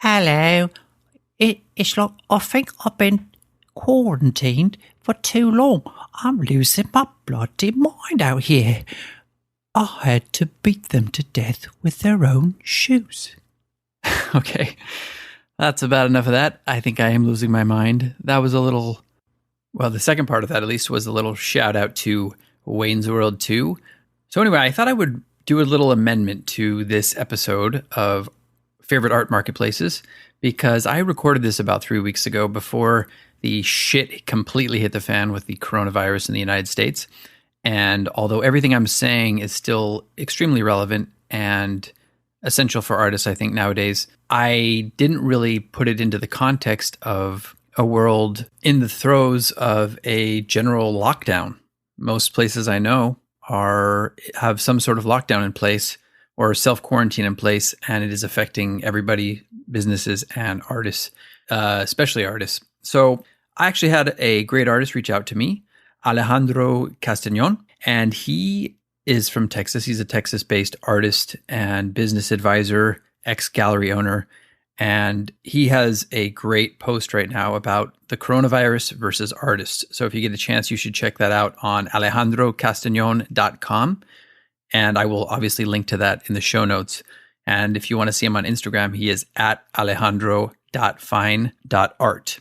Hello. It's like I think I've been quarantined for too long. I'm losing my bloody mind out here. I had to beat them to death with their own shoes. Okay, that's about enough of that. I think I am losing my mind. That was a little, well, the second part of that at least was a little shout out to Wayne's World 2. So anyway, I thought I would do a little amendment to this episode of Favorite Art Marketplaces because I recorded this about 3 weeks ago before the shit completely hit the fan with the coronavirus in the United States. And although everything I'm saying is still extremely relevant and essential for artists, I think nowadays, I didn't really put it into the context of a world in the throes of a general lockdown. Most places I know have some sort of lockdown in place or self-quarantine in place, and it is affecting everybody, businesses and artists, especially artists. So I actually had a great artist reach out to me, Alejandro Castanon, and he is from Texas. He's a Texas-based artist and business advisor, ex-gallery owner, and he has a great post right now about the coronavirus versus artists. So if you get a chance, you should check that out on alejandrocastanon.com, and I will obviously link to that in the show notes. And if you want to see him on Instagram, he is at alejandro.fine.art.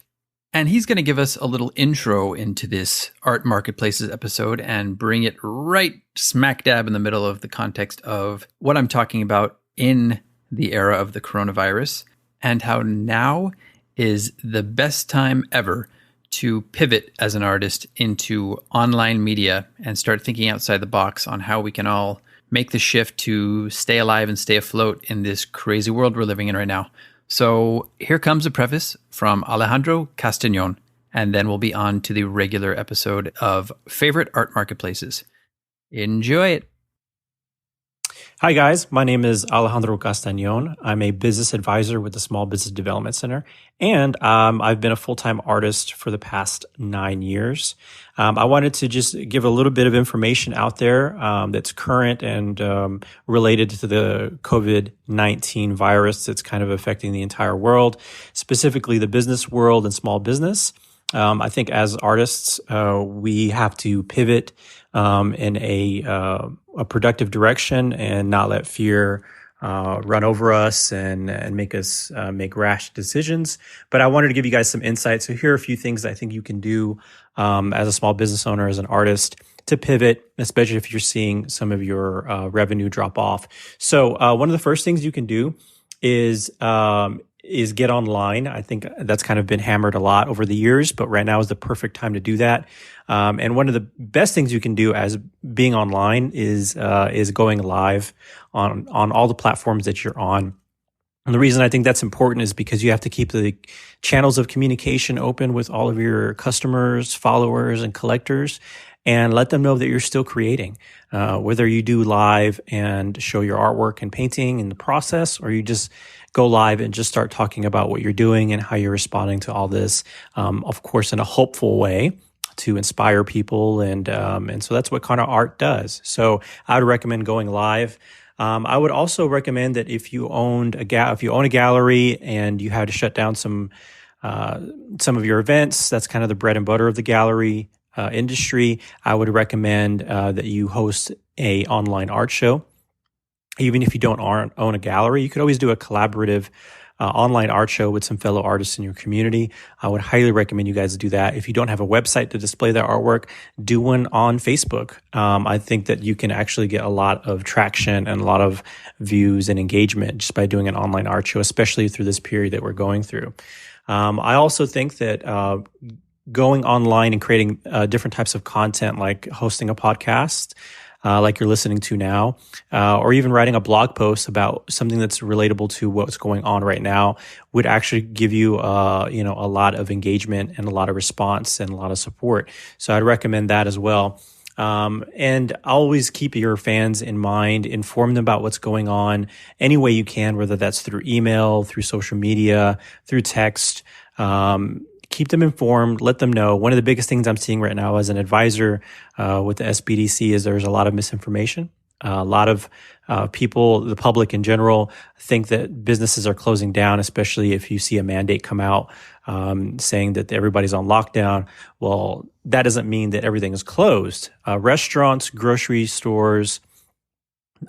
And he's going to give us a little intro into this Art Marketplaces episode and bring it right smack dab in the middle of the context of what I'm talking about in the era of the coronavirus and how now is the best time ever to pivot as an artist into online media and start thinking outside the box on how we can all make the shift to stay alive and stay afloat in this crazy world we're living in right now. So here comes a preface from Alejandro Castanon, and then we'll be on to the regular episode of Favorite Art Marketplaces. Enjoy it. Hi, guys. My name is Alejandro Castanon. I'm a business advisor with the Small Business Development Center, and I've been a full-time artist for the past 9 years. I wanted to just give a little bit of information out there that's current and related to the COVID-19 virus that's kind of affecting the entire world, specifically the business world and small business. I think as artists, we have to pivot in a productive direction and not let fear run over us and make us make rash decisions. But I wanted to give you guys some insight. So here are a few things that I think you can do as a small business owner, as an artist, to pivot, especially if you're seeing some of your revenue drop off. So one of the first things you can do is get online. I think that's kind of been hammered a lot over the years, but right now is the perfect time to do that. And one of the best things you can do as being online is going live on all the platforms that you're on. And the reason I think that's important is because you have to keep the channels of communication open with all of your customers, followers, and collectors, and let them know that you're still creating. Whether you do live and show your artwork and painting in the process, or you just go live and just start talking about what you're doing and how you're responding to all this, of course, in a hopeful way to inspire people. And so that's what kind of art does. So I would recommend going live. I would also recommend that if you own a gallery and you had to shut down some of your events, that's kind of the bread and butter of the gallery industry. I would recommend that you host a online art show. Even if you don't own a gallery, you could always do a collaborative online art show with some fellow artists in your community. I would highly recommend you guys do that. If you don't have a website to display that artwork, do one on Facebook. I think that you can actually get a lot of traction and a lot of views and engagement just by doing an online art show, especially through this period that we're going through. I also think that going online and creating different types of content, like hosting a podcast, like you're listening to now, or even writing a blog post about something that's relatable to what's going on right now, would actually give you, a lot of engagement and a lot of response and a lot of support. So I'd recommend that as well. And always keep your fans in mind, inform them about what's going on any way you can, whether that's through email, through social media, through text. Keep them informed, let them know. One of the biggest things I'm seeing right now as an advisor with the SBDC is there's a lot of misinformation A lot of people, the public in general, think that businesses are closing down, especially if you see a mandate come out saying that everybody's on lockdown. Well, that doesn't mean that everything is closed. Restaurants, grocery stores,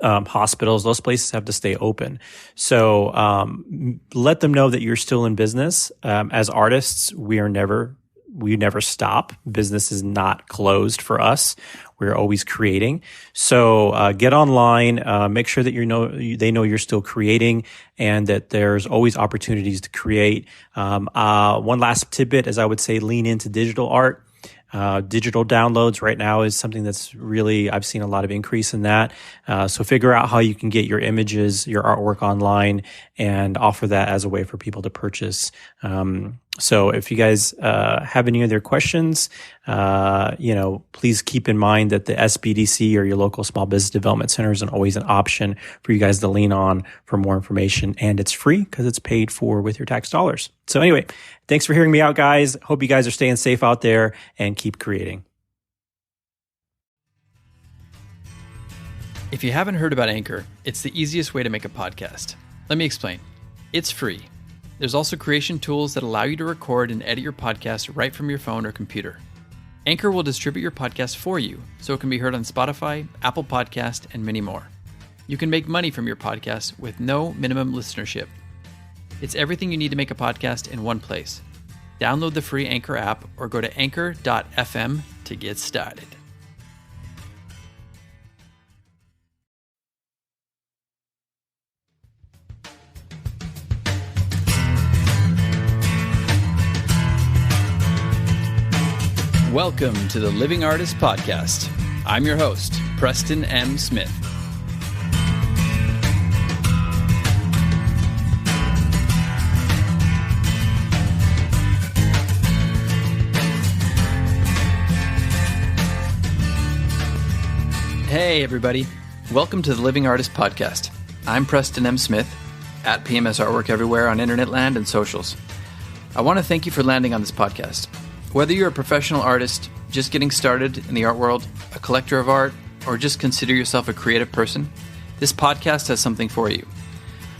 hospitals, those places have to stay open. So let them know that you're still in business. As artists, we never stop. Business is not closed for us. We're always creating. So get online, make sure that they know you're still creating and that there's always opportunities to create. One last tidbit is I would say lean into digital art. Digital downloads right now is something that's really, I've seen a lot of increase in that. So figure out how you can get your images, your artwork online and offer that as a way for people to purchase. So if you guys have any other questions, please keep in mind that the SBDC or your local small business development center is always an option for you guys to lean on for more information. And it's free because it's paid for with your tax dollars. So anyway, thanks for hearing me out, guys. Hope you guys are staying safe out there and keep creating. If you haven't heard about Anchor, it's the easiest way to make a podcast. Let me explain. It's free. There's also creation tools that allow you to record and edit your podcast right from your phone or computer. Anchor will distribute your podcast for you, so it can be heard on Spotify, Apple Podcast, and many more. You can make money from your podcast with no minimum listenership. It's everything you need to make a podcast in one place. Download the free Anchor app or go to anchor.fm to get started. Welcome to the Living Artist Podcast. I'm your host, Preston M. Smith. Hey, everybody. Welcome to the Living Artist Podcast. I'm Preston M. Smith, at PMS Artwork everywhere on internet land and socials. I want to thank you for landing on this podcast. Whether you're a professional artist, just getting started in the art world, a collector of art, or just consider yourself a creative person, this podcast has something for you.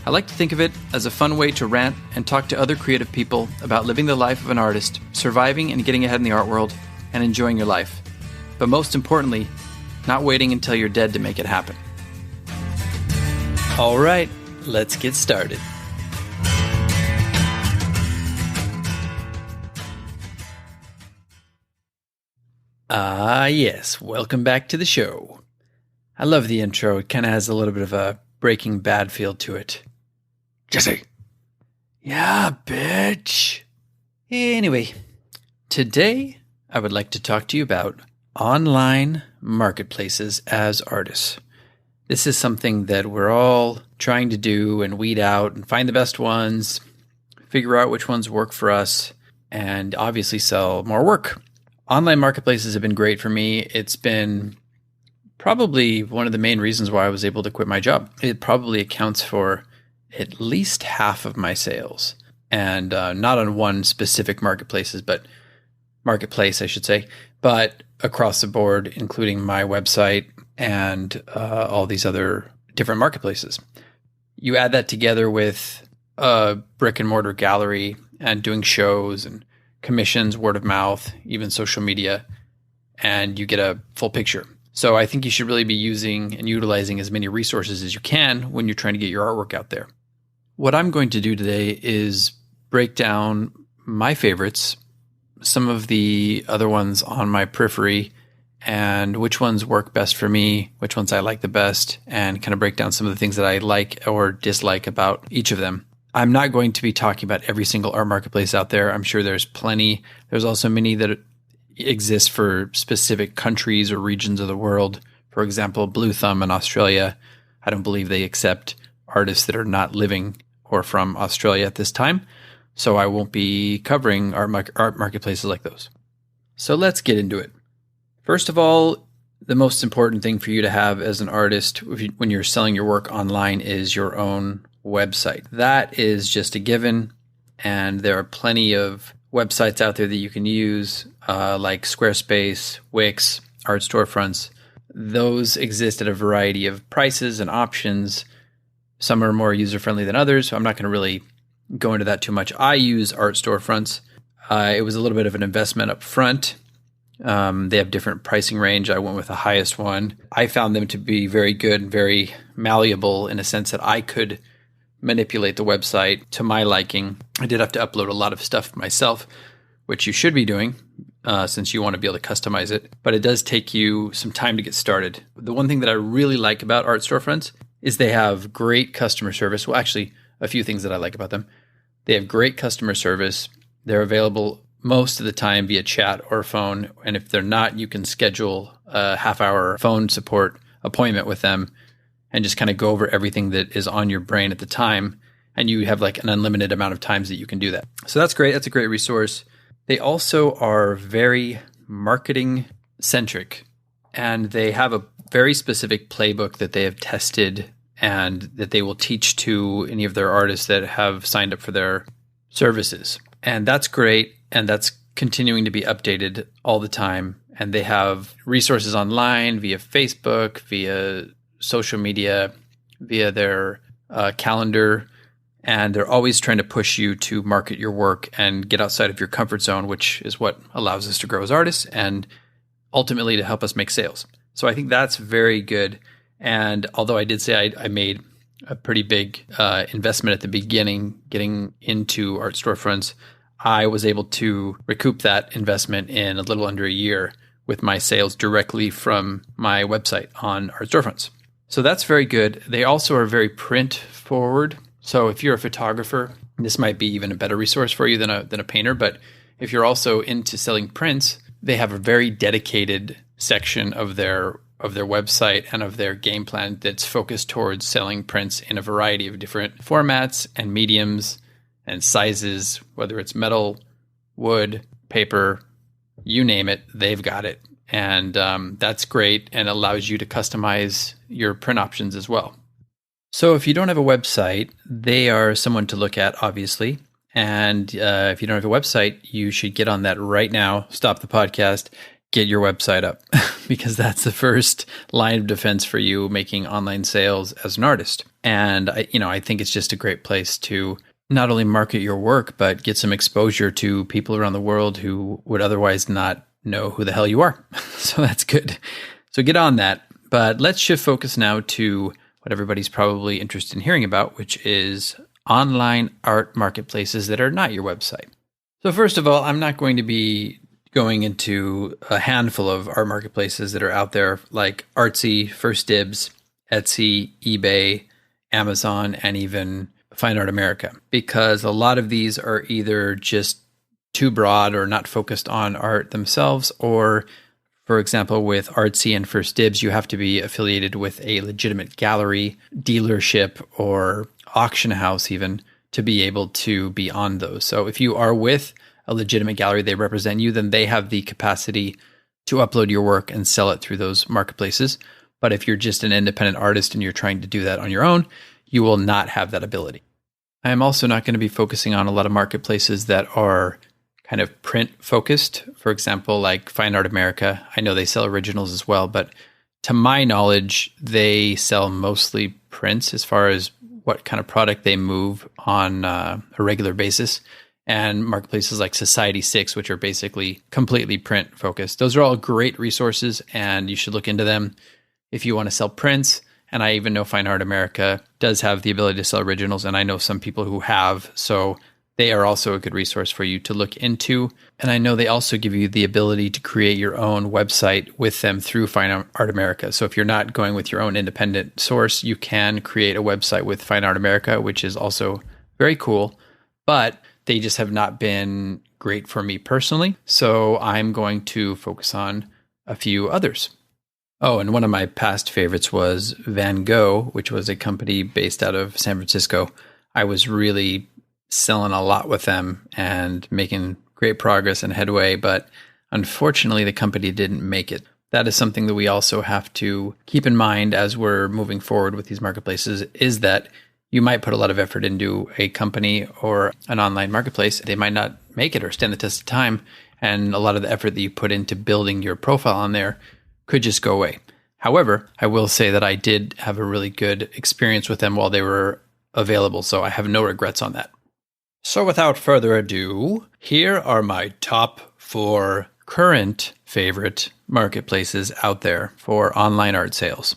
I like to think of it as a fun way to rant and talk to other creative people about living the life of an artist, surviving and getting ahead in the art world, and enjoying your life. But most importantly, not waiting until you're dead to make it happen. All right, let's get started. Yes, welcome back to the show. I love the intro. It kind of has a little bit of a Breaking Bad feel to it. Jesse. Yeah, bitch. Anyway, today I would like to talk to you about online marketplaces as artists. This is something that we're all trying to do and weed out and find the best ones, figure out which ones work for us, and obviously sell more work. Online marketplaces have been great for me. It's been probably one of the main reasons why I was able to quit my job. It probably accounts for at least half of my sales, and not on one specific marketplace, I should say, but across the board, including my website and all these other different marketplaces. You add that together with a brick and mortar gallery and doing shows and commissions, word of mouth, even social media, and you get a full picture. So I think you should really be using and utilizing as many resources as you can when you're trying to get your artwork out there. What I'm going to do today is break down my favorites, some of the other ones on my periphery, and which ones work best for me, which ones I like the best, and kind of break down some of the things that I like or dislike about each of them. I'm not going to be talking about every single art marketplace out there. I'm sure there's plenty. There's also many that exist for specific countries or regions of the world. For example, Blue Thumb in Australia. I don't believe they accept artists that are not living or from Australia at this time. So I won't be covering art marketplaces like those. So let's get into it. First of all, the most important thing for you to have as an artist when you're selling your work online is your own website. That is just a given, and there are plenty of websites out there that you can use, like Squarespace, Wix, art storefronts. those exist at a variety of prices and options. Some are more user-friendly than others, so I'm not going to really go into that too much. I use art storefronts. It was a little bit of an investment up front. They have different pricing range. I went with the highest one. I found them to be very good and very malleable in a sense that I could manipulate the website to my liking. I did have to upload a lot of stuff myself, which you should be doing since you want to be able to customize it. But it does take you some time to get started. The one thing that I really like about art storefronts is they have great customer service. Well, actually, a few things that I like about them. They have great customer service. They're available most of the time via chat or phone. And if they're not, you can schedule a half-hour phone support appointment with them and just kind of go over everything that is on your brain at the time. And you have like an unlimited amount of times that you can do that. So that's great. That's a great resource. They also are very marketing centric, and they have a very specific playbook that they have tested and that they will teach to any of their artists that have signed up for their services. And that's great. And that's continuing to be updated all the time. And they have resources online via Facebook, via social media, via their calendar. And they're always trying to push you to market your work and get outside of your comfort zone, which is what allows us to grow as artists and ultimately to help us make sales. So I think that's very good. And although I did say I made a pretty big investment at the beginning, getting into art storefronts, I was able to recoup that investment in a little under a year with my sales directly from my website on art storefronts. So that's very good. They also are very print forward. So if you're a photographer, this might be even a better resource for you than a painter. But if you're also into selling prints, they have a very dedicated section of their website and of their game plan that's focused towards selling prints in a variety of different formats and mediums and sizes, whether it's metal, wood, paper, you name it, they've got it. And that's great and allows you to customize your print options as well. So if you don't have a website, they are someone to look at, obviously. And if you don't have a website, you should get on that right now. Stop the podcast, get your website up, because that's the first line of defense for you making online sales as an artist. And I think it's just a great place to not only market your work, but get some exposure to people around the world who would otherwise not know who the hell you are. So that's good. So get on that. But let's shift focus now to what everybody's probably interested in hearing about, which is online art marketplaces that are not your website. So first of all, I'm not going to be going into a handful of art marketplaces that are out there like Artsy, First Dibs, Etsy, eBay, Amazon, and even Fine Art America, because a lot of these are either just too broad or not focused on art themselves, or for example, with Artsy and First Dibs, you have to be affiliated with a legitimate gallery, dealership, or auction house even to be able to be on those. So if you are with a legitimate gallery, they represent you, then they have the capacity to upload your work and sell it through those marketplaces. But if you're just an independent artist and you're trying to do that on your own, you will not have that ability. I am also not going to be focusing on a lot of marketplaces that are kind of print focused. For example, like Fine Art America. I know they sell originals as well, but to my knowledge, they sell mostly prints as far as what kind of product they move on a regular basis. And marketplaces like Society6, which are basically completely print focused. Those are all great resources and you should look into them if you want to sell prints. And I even know Fine Art America does have the ability to sell originals, and I know some people who have. So they are also a good resource for you to look into. And I know they also give you the ability to create your own website with them through Fine Art America. So if you're not going with your own independent source, you can create a website with Fine Art America, which is also very cool. But they just have not been great for me personally. So I'm going to focus on a few others. Oh, and one of my past favorites was Van Gogh, which was a company based out of San Francisco. I was really selling a lot with them and making great progress and headway, but unfortunately the company didn't make it. That is something that we also have to keep in mind as we're moving forward with these marketplaces, is that you might put a lot of effort into a company or an online marketplace. They might not make it or stand the test of time, and a lot of the effort that you put into building your profile on there could just go away. However, I will say that I did have a really good experience with them while they were available, so I have no regrets on that. So without further ado, here are my top 4 current favorite marketplaces out there for online art sales.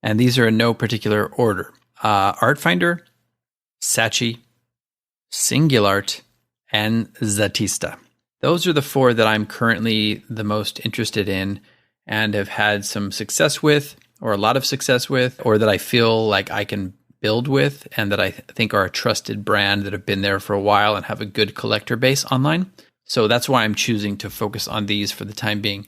And these are in no particular order. Artfinder, Saatchi, Singulart, and Statista. Those are the 4 that I'm currently the most interested in and have had some success with, or a lot of success with, or that I feel like I can build with, and that I think are a trusted brand that have been there for a while and have a good collector base online. So that's why I'm choosing to focus on these for the time being.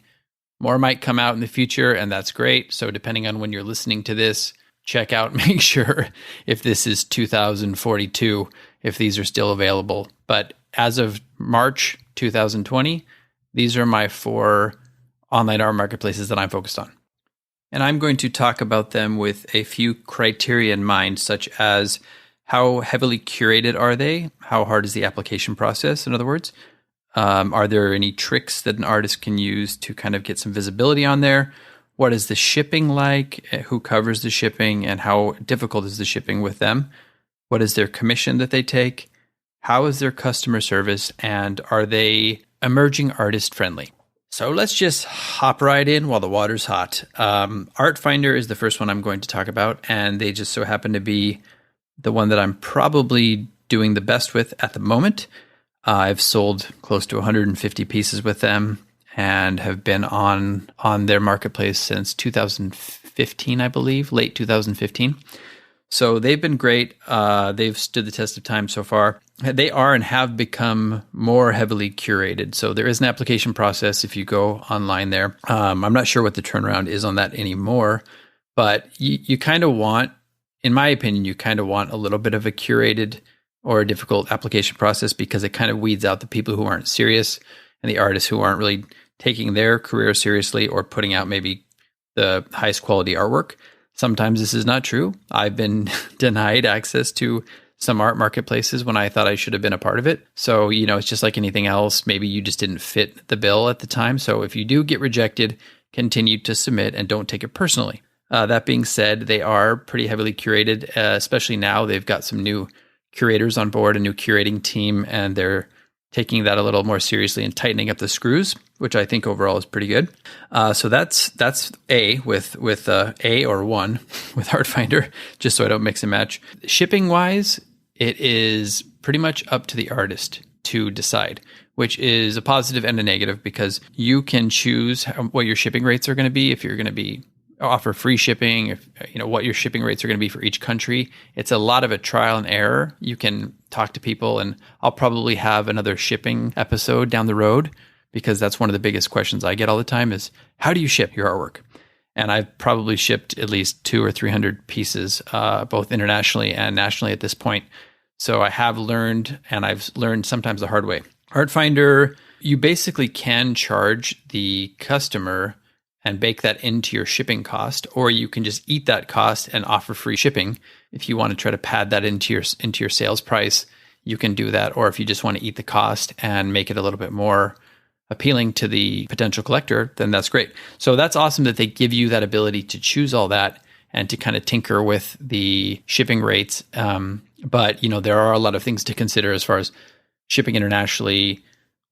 More might come out in the future, and that's great. So depending on when you're listening to this, check out, make sure if this is 2042, if these are still available. But as of March 2020, these are my 4 online art marketplaces that I'm focused on. And I'm going to talk about them with a few criteria in mind, such as how heavily curated are they? How hard is the application process, in other words? Are there any tricks that an artist can use to kind of get some visibility on there? What is the shipping like? Who covers the shipping? And how difficult is the shipping with them? What is their commission that they take? How is their customer service? And are they emerging artist friendly? So let's just hop right in while the water's hot. Artfinder is the first one I'm going to talk about, and they just so happen to be the one that I'm probably doing the best with at the moment. I've sold close to 150 pieces with them and have been on their marketplace since 2015, I believe, late 2015. So they've been great. They've stood the test of time so far. They are and have become more heavily curated. So there is an application process if you go online there. I'm not sure what the turnaround is on that anymore, but you kind of want, in my opinion, you kind of want a little bit of a curated or a difficult application process, because it kind of weeds out the people who aren't serious and the artists who aren't really taking their career seriously or putting out maybe the highest quality artwork. Sometimes this is not true. I've been denied access to some art marketplaces when I thought I should have been a part of it. So, it's just like anything else. Maybe you just didn't fit the bill at the time. So if you do get rejected, continue to submit and don't take it personally. That being said, they are pretty heavily curated, especially now. They've got some new curators on board, a new curating team, and they're taking that a little more seriously and tightening up the screws, which I think overall is pretty good. So that's A with A or 1 with Artfinder, just so I don't mix and match. Shipping wise, it is pretty much up to the artist to decide, which is a positive and a negative, because you can choose what your shipping rates are going to be. If you're going to be offer free shipping, if what your shipping rates are going to be for each country. It's a lot of a trial and error. You can talk to people, and I'll probably have another shipping episode down the road, because that's one of the biggest questions I get all the time is, how do you ship your artwork? And I've probably shipped at least 200 or 300 pieces, both internationally and nationally at this point. So I have learned, and I've learned sometimes the hard way. Artfinder, you basically can charge the customer and bake that into your shipping cost, or you can just eat that cost and offer free shipping. If you want to try to pad that into your sales price, you can do that. Or if you just want to eat the cost and make it a little bit more appealing to the potential collector, then that's great. So that's awesome that they give you that ability to choose all that and to kind of tinker with the shipping rates. But there are a lot of things to consider as far as shipping internationally,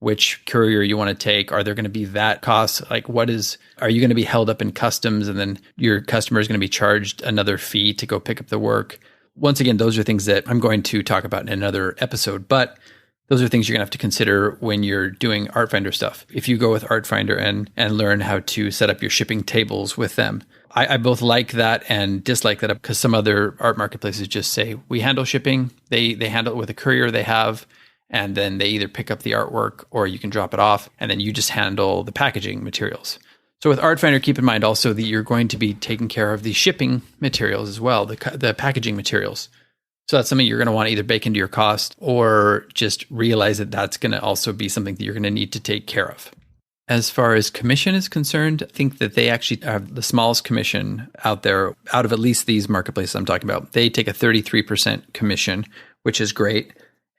which courier you want to take. Are there going to be VAT costs? Like are you going to be held up in customs, and then your customer is going to be charged another fee to go pick up the work? Once again, those are things that I'm going to talk about in another episode, but those are things you're going to have to consider when you're doing Artfinder stuff. If you go with Artfinder and learn how to set up your shipping tables with them. I both like that and dislike that, because some other art marketplaces just say, we handle shipping. They handle it with a courier they have, and then they either pick up the artwork or you can drop it off, and then you just handle the packaging materials. So with Artfinder, keep in mind also that you're going to be taking care of the shipping materials as well, the packaging materials. So that's something you're going to want to either bake into your cost, or just realize that that's going to also be something that you're going to need to take care of. As far as commission is concerned, I think that they actually have the smallest commission out there, out of at least these marketplaces I'm talking about. They take a 33% commission, which is great.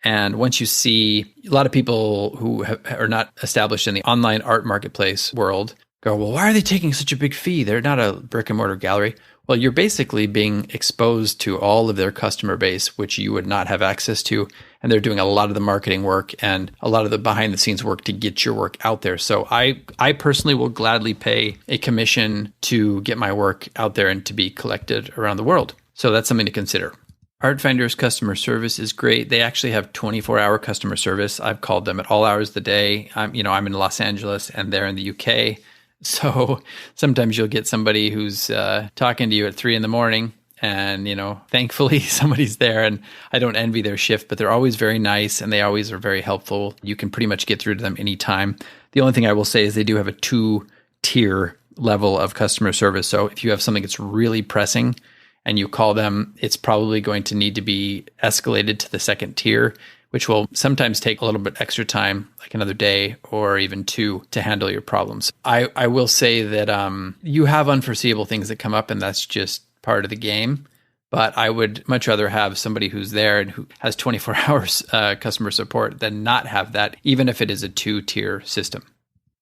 And once you see a lot of people who are not established in the online art marketplace world, go, well, why are they taking such a big fee? They're not a brick and mortar gallery. Well, you're basically being exposed to all of their customer base, which you would not have access to. And they're doing a lot of the marketing work and a lot of the behind the scenes work to get your work out there. So I personally will gladly pay a commission to get my work out there and to be collected around the world. So that's something to consider. Artfinder's customer service is great. They actually have 24-hour customer service. I've called them at all hours of the day. I'm in Los Angeles and they're in the UK. So sometimes you'll get somebody who's talking to you at 3 a.m. and, thankfully somebody's there, and I don't envy their shift, but they're always very nice and they always are very helpful. You can pretty much get through to them anytime. The only thing I will say is they do have a 2-tier level of customer service. So if you have something that's really pressing and you call them, it's probably going to need to be escalated to the 2nd tier, which will sometimes take a little bit extra time, like another day or even 2, to handle your problems. I will say that you have unforeseeable things that come up, and that's just part of the game. But I would much rather have somebody who's there and who has 24 hours customer support than not have that, even if it is a 2-tier system.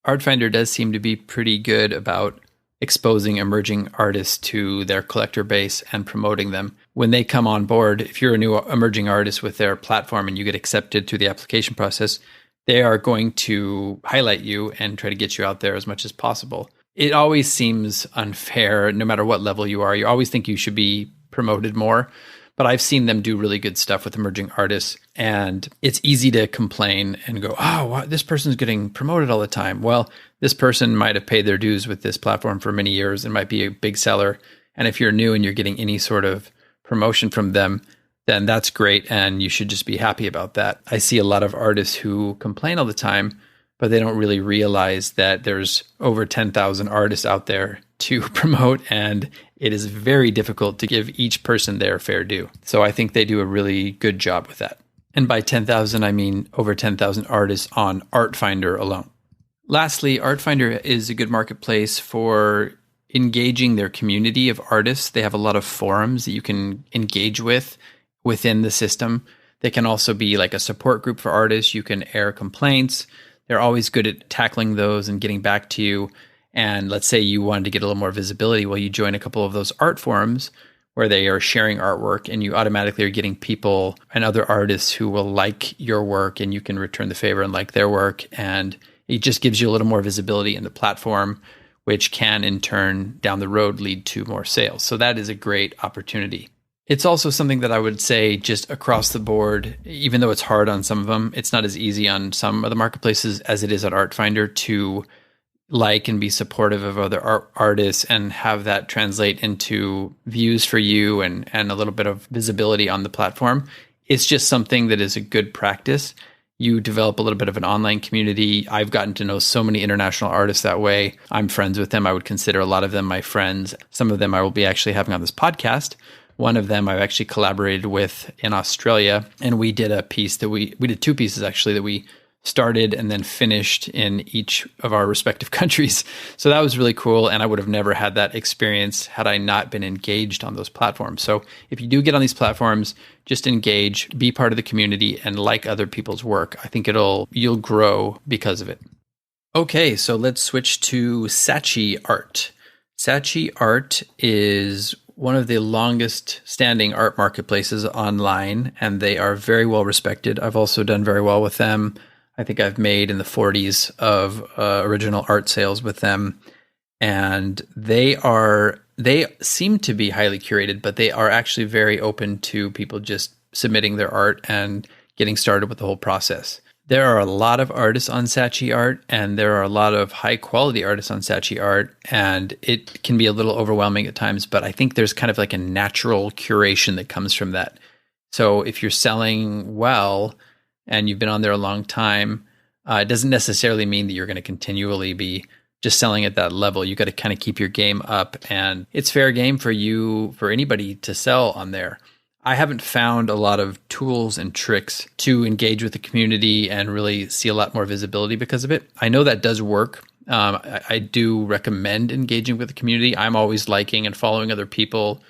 Artfinder does seem to be pretty good about exposing emerging artists to their collector base and promoting them. When they come on board, if you're a new emerging artist with their platform and you get accepted through the application process, they are going to highlight you and try to get you out there as much as possible. It always seems unfair, no matter what level you are. You always think you should be promoted more. But I've seen them do really good stuff with emerging artists, and it's easy to complain and go, oh, wow, this person's getting promoted all the time. Well, this person might have paid their dues with this platform for many years and might be a big seller. And if you're new and you're getting any sort of promotion from them, then that's great. And you should just be happy about that. I see a lot of artists who complain all the time, but they don't really realize that there's over 10,000 artists out there to promote, and it is very difficult to give each person their fair due. So I think they do a really good job with that. And by 10,000, I mean over 10,000 artists on Artfinder alone. Lastly, Artfinder is a good marketplace for engaging their community of artists. They have a lot of forums that you can engage with within the system. They can also be like a support group for artists. You can air complaints. They're always good at tackling those and getting back to you. And let's say you wanted to get a little more visibility. Well, you join a couple of those art forums where they are sharing artwork, and you automatically are getting people and other artists who will like your work, and you can return the favor and like their work. And it just gives you a little more visibility in the platform, which can in turn down the road lead to more sales. So that is a great opportunity. It's also something that I would say just across the board, even though it's hard on some of them, it's not as easy on some of the marketplaces as it is at Artfinder to like and be supportive of other artists and have that translate into views for you and a little bit of visibility on the platform. It's just something that is a good practice. You develop a little bit of an online community. I've gotten to know so many international artists that way. I'm friends with them. I would consider a lot of them my friends. Some of them I will be actually having on this podcast. One of them I've actually collaborated with in Australia, and we did a piece that we did 2 pieces actually that we started and then finished in each of our respective countries. So that was really cool. And I would have never had that experience had I not been engaged on those platforms. So if you do get on these platforms, just engage, be part of the community, and like other people's work. I think you'll grow because of it. Okay, so let's switch to Saatchi Art. Saatchi Art is one of the longest standing art marketplaces online, and they are very well respected. I've also done very well with them. I think I've made in the 40s of original art sales with them. And they seem to be highly curated, but they are actually very open to people just submitting their art and getting started with the whole process. There are a lot of artists on Saatchi Art, and there are a lot of high quality artists on Saatchi Art, and it can be a little overwhelming at times, but I think there's kind of like a natural curation that comes from that. So if you're selling well, and you've been on there a long time, it doesn't necessarily mean that you're going to continually be just selling at that level. You got to kind of keep your game up, and it's fair game for anybody to sell on there. I haven't found a lot of tools and tricks to engage with the community and really see a lot more visibility because of it. I know that does work. I do recommend engaging with the community. I'm always liking and following other people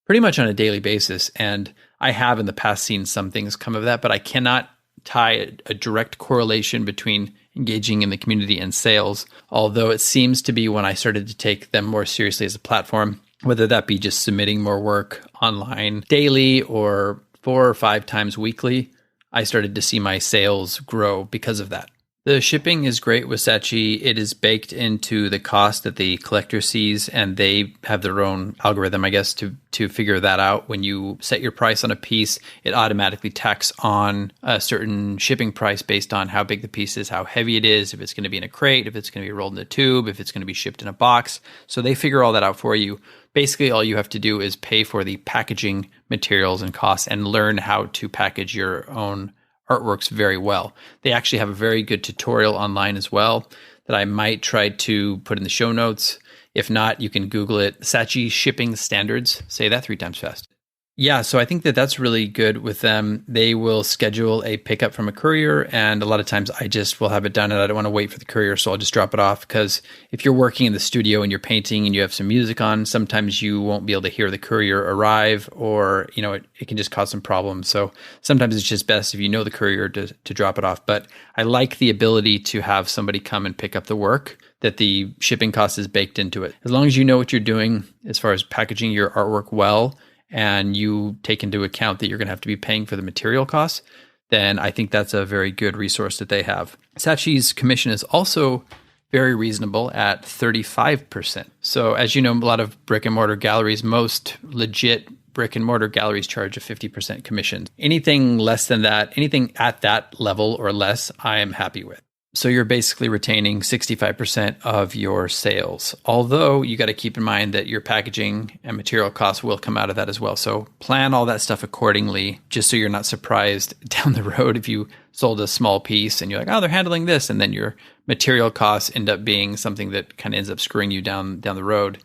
pretty much on a daily basis. And I have in the past seen some things come of that, but I cannot tie a direct correlation between engaging in the community and sales. Although it seems to be when I started to take them more seriously as a platform, whether that be just submitting more work online daily or 4 or 5 times weekly, I started to see my sales grow because of that. The shipping is great with Saatchi. It is baked into the cost that the collector sees, and they have their own algorithm, I guess, to figure that out. When you set your price on a piece, it automatically tacks on a certain shipping price based on how big the piece is, how heavy it is, if it's going to be in a crate, if it's going to be rolled in a tube, if it's going to be shipped in a box. So they figure all that out for you. Basically, all you have to do is pay for the packaging materials and costs and learn how to package your own artworks very well. They actually have a very good tutorial online as well that I might try to put in the show notes. If not, you can Google it. Saatchi shipping standards. Say that 3 times fast. Yeah, so I think that that's really good with them. They will schedule a pickup from a courier, and a lot of times I just will have it done and I don't want to wait for the courier, so I'll just drop it off. Because if you're working in the studio and you're painting and you have some music on, sometimes you won't be able to hear the courier arrive, or it can just cause some problems. So sometimes it's just best if you know the courier to drop it off. But I like the ability to have somebody come and pick up the work, that the shipping cost is baked into it. As long as you know what you're doing as far as packaging your artwork well, and you take into account that you're going to have to be paying for the material costs, then I think that's a very good resource that they have. Saatchi's commission is also very reasonable at 35%. So as you know, a lot of brick and mortar galleries, most legit brick and mortar galleries charge a 50% commission. Anything less than that, anything at that level or less, I am happy with. So you're basically retaining 65% of your sales. Although you got to keep in mind that your packaging and material costs will come out of that as well. So plan all that stuff accordingly, just so you're not surprised down the road if you sold a small piece and you're like, oh, they're handling this. And then your material costs end up being something that kind of ends up screwing you down the road.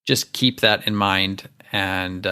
Just keep that in mind, and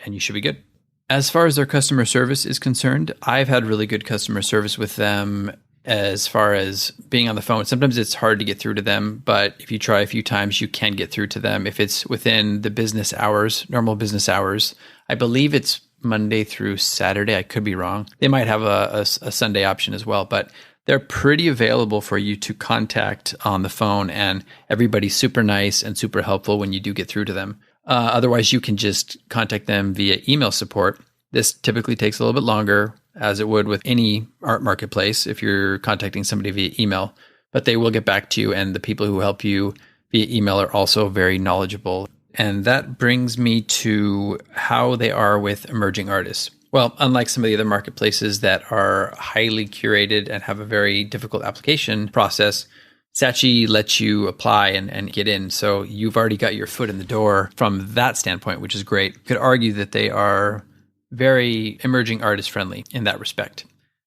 you should be good. As far as their customer service is concerned, I've had really good customer service with them. As far as being on the phone, sometimes it's hard to get through to them, but if you try a few times, you can get through to them. If it's within the business hours, normal business hours, I believe it's Monday through Saturday. I could be wrong. They might have a Sunday option as well, but they're pretty available for you to contact on the phone, and everybody's super nice and super helpful when you do get through to them. Otherwise, you can just contact them via email support. This typically takes a little bit longer, as it would with any art marketplace if you're contacting somebody via email, but they will get back to you, and the people who help you via email are also very knowledgeable. And that brings me to how they are with emerging artists. Well, unlike some of the other marketplaces that are highly curated and have a very difficult application process, Saatchi lets you apply and get in. So you've already got your foot in the door from that standpoint, which is great. You could argue that they are very emerging artist friendly in that respect.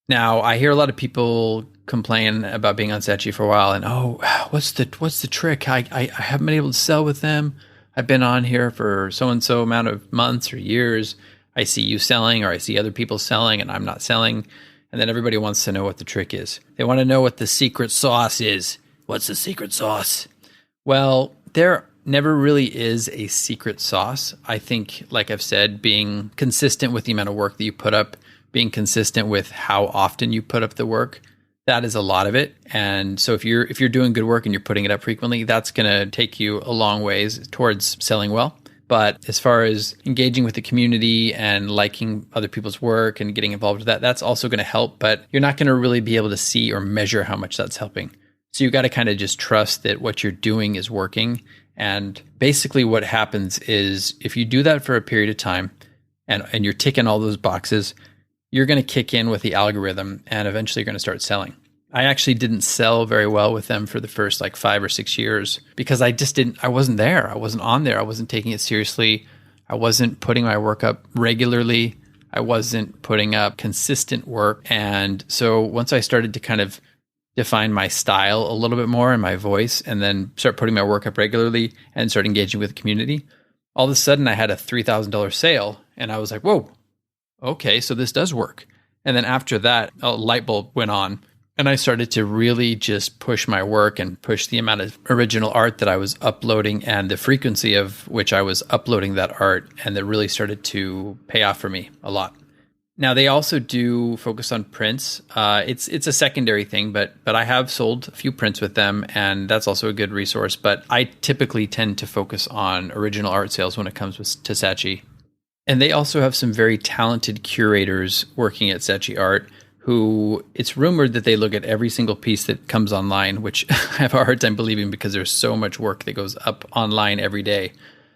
Now, I hear a lot of people complain about being on Saatchi for a while and, what's the trick? I haven't been able to sell with them. I've been on here for so-and-so amount of months or years. I see you selling, or I see other people selling, and I'm not selling. And then everybody wants to know what the trick is. They want to know what the secret sauce is. What's the secret sauce? Well, there never really is a secret sauce. I think, like I've said, being consistent with the amount of work that you put up, being consistent with how often you put up the work, that is a lot of it. And so if you're doing good work and you're putting it up frequently, that's going to take you a long ways towards selling well. But as far as engaging with the community and liking other people's work and getting involved with that, that's also going to help. But you're not going to really be able to see or measure how much that's helping. So you got to kind of just trust that what you're doing is working. And basically what happens is if you do that for a period of time and you're ticking all those boxes, you're going to kick in with the algorithm and eventually you're going to start selling. I actually didn't sell very well with them for the first 5 or 6 years because I wasn't there. I wasn't on there. I wasn't taking it seriously. I wasn't putting my work up regularly. I wasn't putting up consistent work. And so once I started to kind of define my style a little bit more and my voice, and then start putting my work up regularly and start engaging with the community, all of a sudden I had a $3,000 sale and I was like, whoa, okay, so this does work. And then after that, a light bulb went on and I started to really just push my work and push the amount of original art that I was uploading and the frequency of which I was uploading that art. And that really started to pay off for me a lot. Now they also do focus on prints. It's a secondary thing, but I have sold a few prints with them, and that's also a good resource. But I typically tend to focus on original art sales when it comes to Saatchi. And they also have some very talented curators working at Saatchi Art, who it's rumored that they look at every single piece that comes online, which I have a hard time believing because there's so much work that goes up online every day.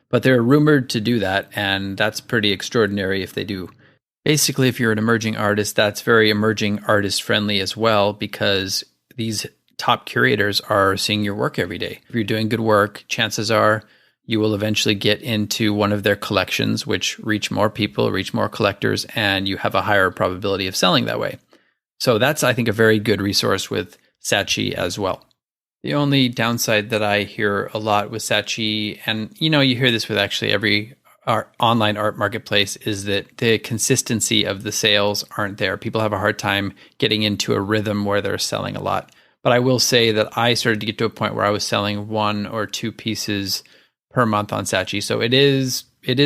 But they're rumored to do that, and that's pretty extraordinary if they do. Basically, if you're an emerging artist, that's very emerging artist friendly as well, because these top curators are seeing your work every day. If you're doing good work, chances are you will eventually get into one of their collections, which reach more people, reach more collectors, and you have a higher probability of selling that way. So that's, I think, a very good resource with Saatchi as well. The only downside that I hear a lot with Saatchi, and you hear this with actually every online art marketplace, is that the consistency of the sales aren't there. People have a hard time getting into a rhythm where they're selling a lot. But I will say that I started to get to a point where I was selling 1 or 2 pieces per month on Saatchi. So it is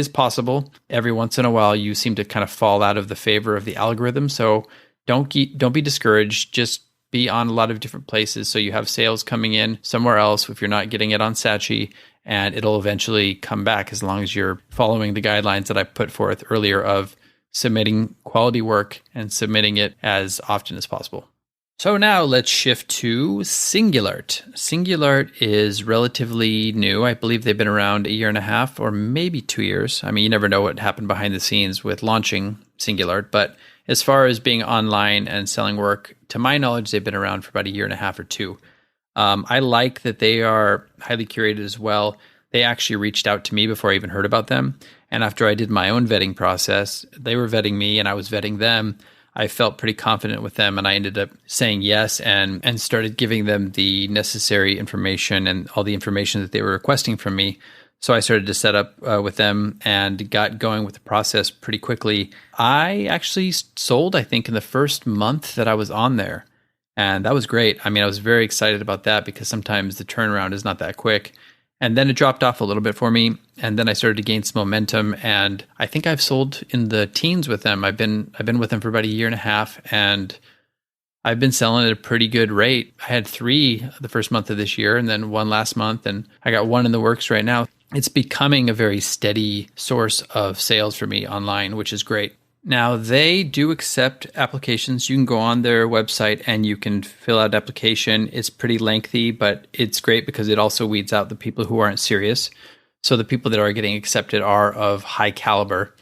possible. Every once in a while, you seem to kind of fall out of the favor of the algorithm. So don't be discouraged. Just be on a lot of different places so you have sales coming in somewhere else if you're not getting it on Saatchi, and it'll eventually come back as long as you're following the guidelines that I put forth earlier of submitting quality work and submitting it as often as possible. So now let's shift to Singulart. Singulart is relatively new. I believe they've been around 1.5 years or maybe 2 years. I mean, you never know what happened behind the scenes with launching Singulart, but as far as being online and selling work, to my knowledge, they've been around for about 1.5 years or 2. I like that they are highly curated as well. They actually reached out to me before I even heard about them. And after I did my own vetting process, they were vetting me and I was vetting them. I felt pretty confident with them, and I ended up saying yes and started giving them the necessary information and all the information that they were requesting from me. So I started to set up with them and got going with the process pretty quickly. I actually sold, I think, in the first month that I was on there. And that was great. I mean, I was very excited about that because sometimes the turnaround is not that quick. And then it dropped off a little bit for me. And then I started to gain some momentum. And I think I've sold in the teens with them. I've been with them for about 1.5 years, and I've been selling at a pretty good rate. I had 3 the first month of this year and then 1 last month. And I got 1 in the works right now. It's becoming a very steady source of sales for me online, which is great. Now, they do accept applications. You can go on their website and you can fill out an application. It's pretty lengthy, but it's great because it also weeds out the people who aren't serious. So the people that are getting accepted are of high caliber.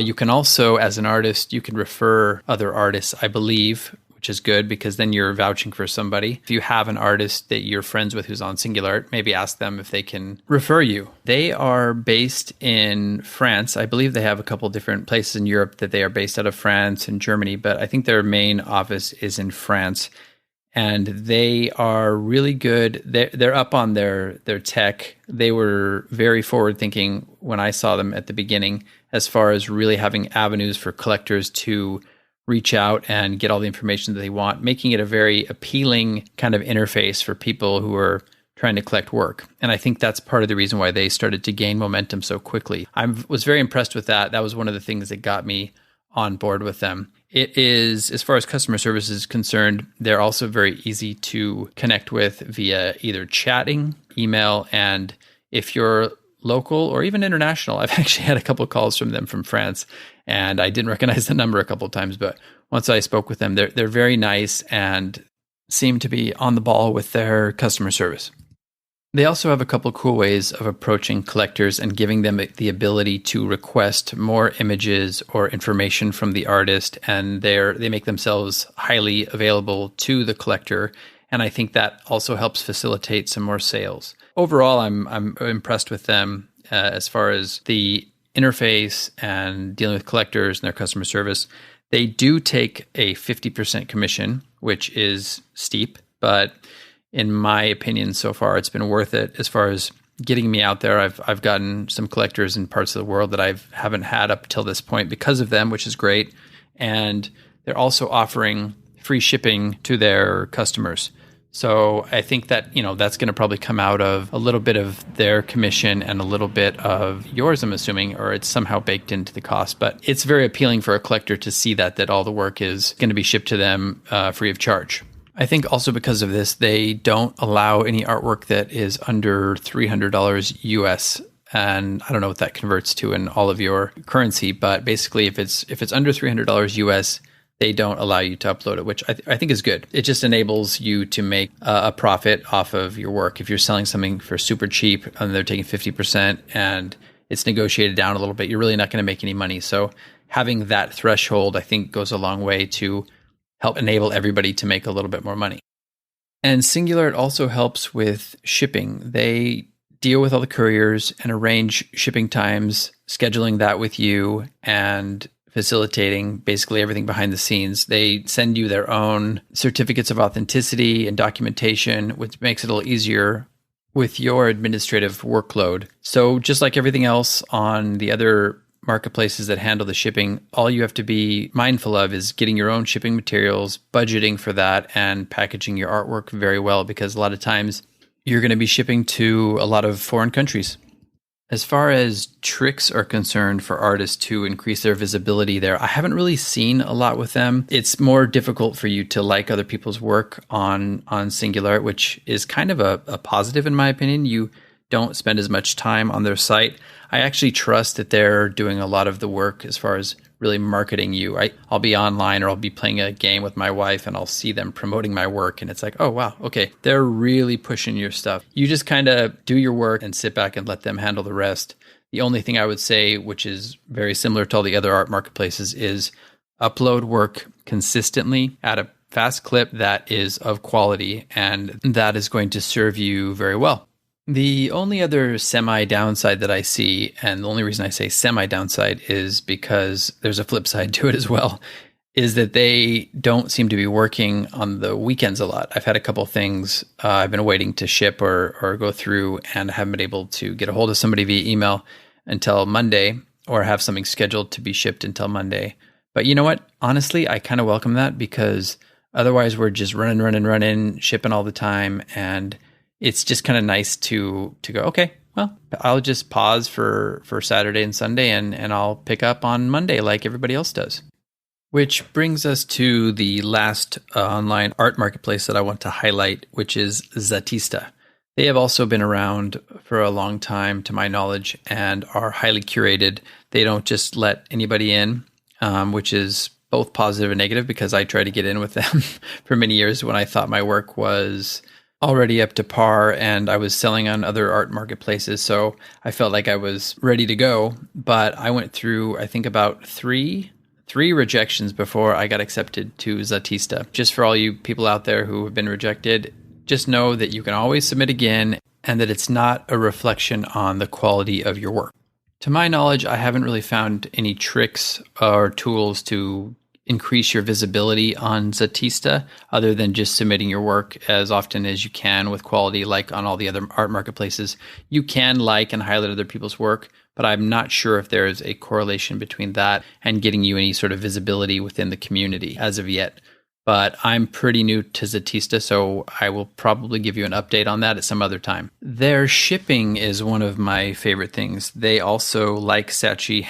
You can also, as an artist, you can refer other artists, I believe, which is good because then you're vouching for somebody. If you have an artist that you're friends with who's on Singulart, maybe ask them if they can refer you. They are based in France. I believe they have a couple different places in Europe that they are based out of, France and Germany, but I think their main office is in France. And they are really good. They're up on their tech. They were very forward thinking when I saw them at the beginning, as far as really having avenues for collectors to reach out and get all the information that they want, making it a very appealing kind of interface for people who are trying to collect work. And I think that's part of the reason why they started to gain momentum so quickly. I was very impressed with that. That was one of the things that got me on board with them. It is, as far as customer service is concerned, they're also very easy to connect with via either chatting, email, and if you're local or even international, I've actually had a couple of calls from them from France, and I didn't recognize the number a couple of times, but once I spoke with them, they're very nice and seem to be on the ball with their customer service. They also have a couple of cool ways of approaching collectors and giving them the ability to request more images or information from the artist, and they make themselves highly available to the collector, and I think that also helps facilitate some more sales. Overall, I'm impressed with them as far as the interface and dealing with collectors and their customer service. They do take a 50% commission, which is steep, but in my opinion, so far, it's been worth it as far as getting me out there. I've gotten some collectors in parts of the world that I haven't had up till this point because of them, which is great. And they're also offering free shipping to their customers. So I think that, that's going to probably come out of a little bit of their commission and a little bit of yours, I'm assuming, or it's somehow baked into the cost. But it's very appealing for a collector to see that all the work is going to be shipped to them free of charge. I think also because of this, they don't allow any artwork that is under $300 US. And I don't know what that converts to in all of your currency, but basically if it's under $300 US, they don't allow you to upload it, which I think is good. It just enables you to make a profit off of your work. If you're selling something for super cheap and they're taking 50% and it's negotiated down a little bit, you're really not going to make any money. So having that threshold, I think, goes a long way to help enable everybody to make a little bit more money. And Singular also helps with shipping. They deal with all the couriers and arrange shipping times, scheduling that with you, and facilitating basically everything behind the scenes. They send you their own certificates of authenticity and documentation, which makes it a little easier with your administrative workload. So just like everything else on the other marketplaces that handle the shipping, all you have to be mindful of is getting your own shipping materials, budgeting for that, and packaging your artwork very well, because a lot of times you're going to be shipping to a lot of foreign countries. As far as tricks are concerned for artists to increase their visibility there, I haven't really seen a lot with them. It's more difficult for you to like other people's work on Singular, which is kind of a positive in my opinion. You don't spend as much time on their site. I actually trust that they're doing a lot of the work as far as really marketing you. I'll be online or I'll be playing a game with my wife and I'll see them promoting my work. And it's like, oh, wow, okay, they're really pushing your stuff. You just kind of do your work and sit back and let them handle the rest. The only thing I would say, which is very similar to all the other art marketplaces, is upload work consistently at a fast clip that is of quality, and that is going to serve you very well. The only other semi-downside that I see, and the only reason I say semi-downside is because there's a flip side to it as well, is that they don't seem to be working on the weekends a lot. I've had a couple things I've been waiting to ship or go through, and haven't been able to get a hold of somebody via email until Monday, or have something scheduled to be shipped until Monday. But you know what? Honestly, I kind of welcome that, because otherwise we're just running, shipping all the time, and it's just kind of nice to go, okay, well, I'll just pause for Saturday and Sunday and I'll pick up on Monday like everybody else does. Which brings us to the last online art marketplace that I want to highlight, which is Zatista. They have also been around for a long time, to my knowledge, and are highly curated. They don't just let anybody in, which is both positive and negative, because I tried to get in with them for many years when I thought my work was already up to par and I was selling on other art marketplaces. So I felt like I was ready to go, but I went through, I think, about three rejections before I got accepted to Zatista. Just for all you people out there who have been rejected, just know that you can always submit again, and that it's not a reflection on the quality of your work. To my knowledge, I haven't really found any tricks or tools to increase your visibility on Zatista, other than just submitting your work as often as you can with quality, like on all the other art marketplaces. You can like and highlight other people's work, but I'm not sure if there is a correlation between that and getting you any sort of visibility within the community as of yet. But I'm pretty new to Zatista, so I will probably give you an update on that at some other time. Their shipping is one of my favorite things. They also, like Saatchi,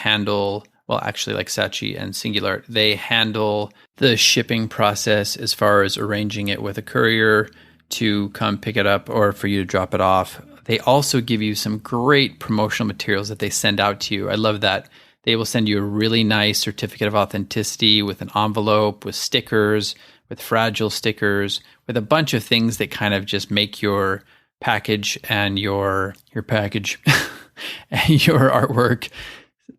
like Saatchi and Singular, they handle the shipping process as far as arranging it with a courier to come pick it up or for you to drop it off. They also give you some great promotional materials that they send out to you. I love that. They will send you a really nice certificate of authenticity with an envelope, with stickers, with fragile stickers, with a bunch of things that kind of just make your package and your package and your artwork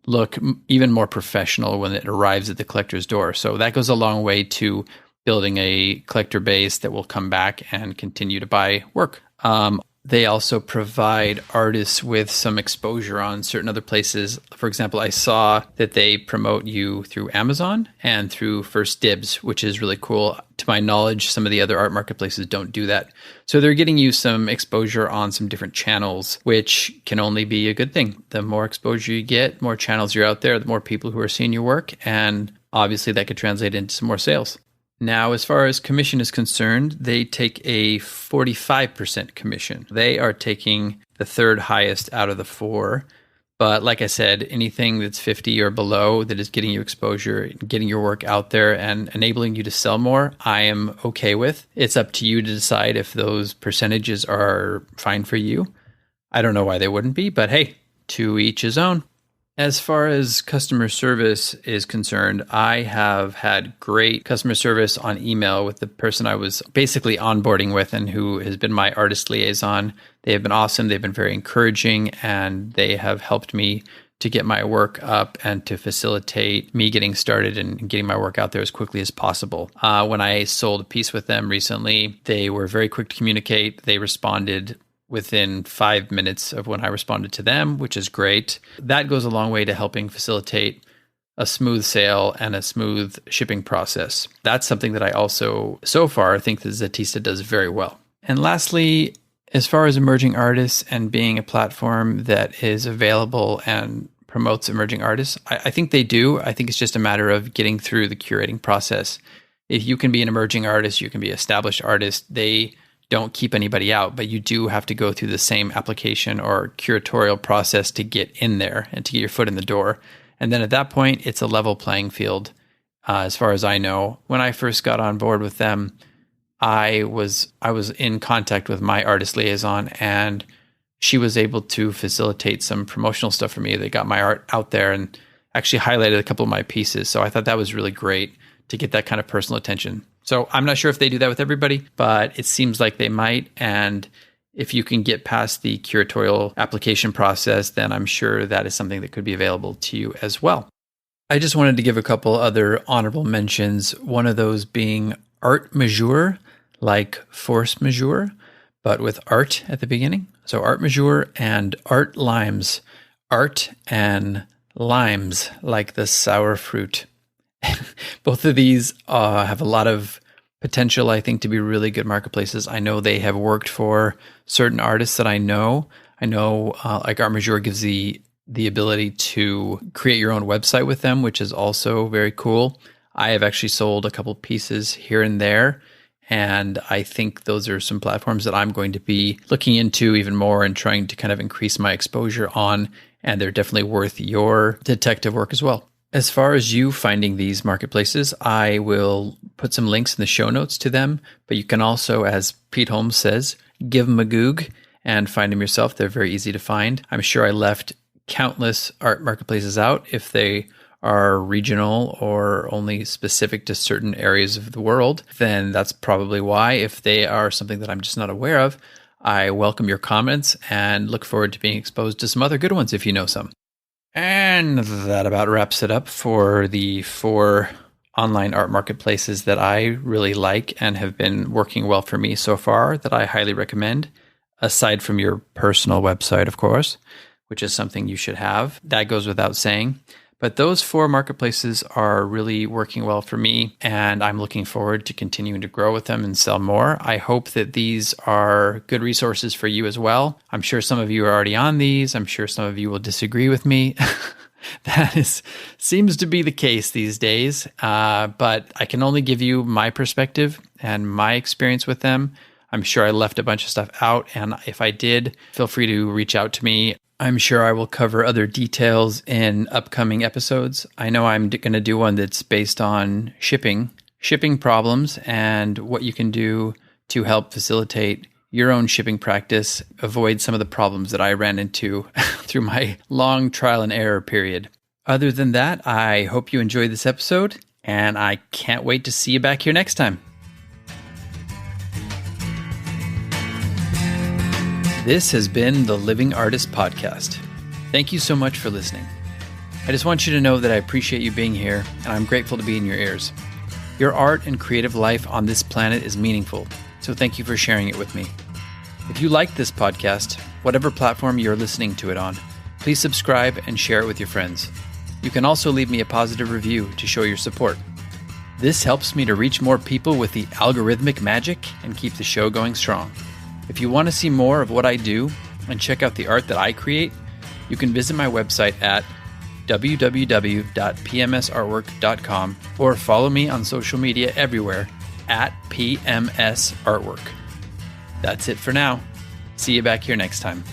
look even more professional when it arrives at the collector's door. So that goes a long way to building a collector base that will come back and continue to buy work. They also provide artists with some exposure on certain other places. For example, I saw that they promote you through Amazon and through First Dibs, which is really cool. To my knowledge, some of the other art marketplaces don't do that. So they're getting you some exposure on some different channels, which can only be a good thing. The more exposure you get, more channels you're out there, the more people who are seeing your work, and obviously that could translate into some more sales. Now, as far as commission is concerned, they take a 45% commission. They are taking the third highest out of the four. But like I said, anything that's 50 or below that is getting you exposure, getting your work out there and enabling you to sell more, I am okay with. It's up to you to decide if those percentages are fine for you. I don't know why they wouldn't be, but hey, to each his own. As far as customer service is concerned, I have had great customer service on email with the person I was basically onboarding with and who has been my artist liaison. They have been awesome. They've been very encouraging, and they have helped me to get my work up and to facilitate me getting started and getting my work out there as quickly as possible. When I sold a piece with them recently, they were very quick to communicate. They responded within 5 minutes of when I responded to them, which is great. That goes a long way to helping facilitate a smooth sale and a smooth shipping process. That's something that I also, so far, think that Zetista does very well. And lastly, as far as emerging artists and being a platform that is available and promotes emerging artists, I think they do. I think it's just a matter of getting through the curating process. If you can be an emerging artist, you can be an established artist. They don't keep anybody out, but you do have to go through the same application or curatorial process to get in there and to get your foot in the door. And then at that point, it's a level playing field, as far as I know. When I first got on board with them, I was in contact with my artist liaison, and she was able to facilitate some promotional stuff for me. They got my art out there and actually highlighted a couple of my pieces. So I thought that was really great to get that kind of personal attention. So I'm not sure if they do that with everybody, but it seems like they might. And if you can get past the curatorial application process, then I'm sure that is something that could be available to you as well. I just wanted to give a couple other honorable mentions. One of those being art majeure, like force majeure, but with art at the beginning. So art majeure and art limes. Art and limes, like the sour fruit. Both of these have a lot of potential, I think, to be really good marketplaces. I know they have worked for certain artists that I know. Like Art Majeure gives the ability to create your own website with them, which is also very cool. I have actually sold a couple pieces here and there, and I think those are some platforms that I'm going to be looking into even more and trying to kind of increase my exposure on, and they're definitely worth your detective work as well. As far as you finding these marketplaces, I will put some links in the show notes to them, but you can also, as Pete Holmes says, give them a goog and find them yourself. They're very easy to find. I'm sure I left countless art marketplaces out. If they are regional or only specific to certain areas of the world, then that's probably why. If they are something that I'm just not aware of, I welcome your comments and look forward to being exposed to some other good ones if you know some. And that about wraps it up for the 4 online art marketplaces that I really like and have been working well for me so far that I highly recommend, aside from your personal website, of course, which is something you should have. That goes without saying. But those 4 marketplaces are really working well for me, and I'm looking forward to continuing to grow with them and sell more. I hope that these are good resources for you as well. I'm sure some of you are already on these. I'm sure some of you will disagree with me. Seems to be the case these days, but I can only give you my perspective and my experience with them. I'm sure I left a bunch of stuff out, and if I did, feel free to reach out to me. I'm sure I will cover other details in upcoming episodes. I know I'm going to do one that's based on shipping problems and what you can do to help facilitate your own shipping practice, avoid some of the problems that I ran into through my long trial and error period. Other than that, I hope you enjoyed this episode, and I can't wait to see you back here next time. This has been the Living Artist Podcast. Thank you so much for listening. I just want you to know that I appreciate you being here, and I'm grateful to be in your ears. Your art and creative life on this planet is meaningful, so thank you for sharing it with me. If you like this podcast, whatever platform you're listening to it on, please subscribe and share it with your friends. You can also leave me a positive review to show your support. This helps me to reach more people with the algorithmic magic and keep the show going strong. If you want to see more of what I do and check out the art that I create, you can visit my website at www.pmsartwork.com or follow me on social media everywhere @PMSArtwork. That's it for now. See you back here next time.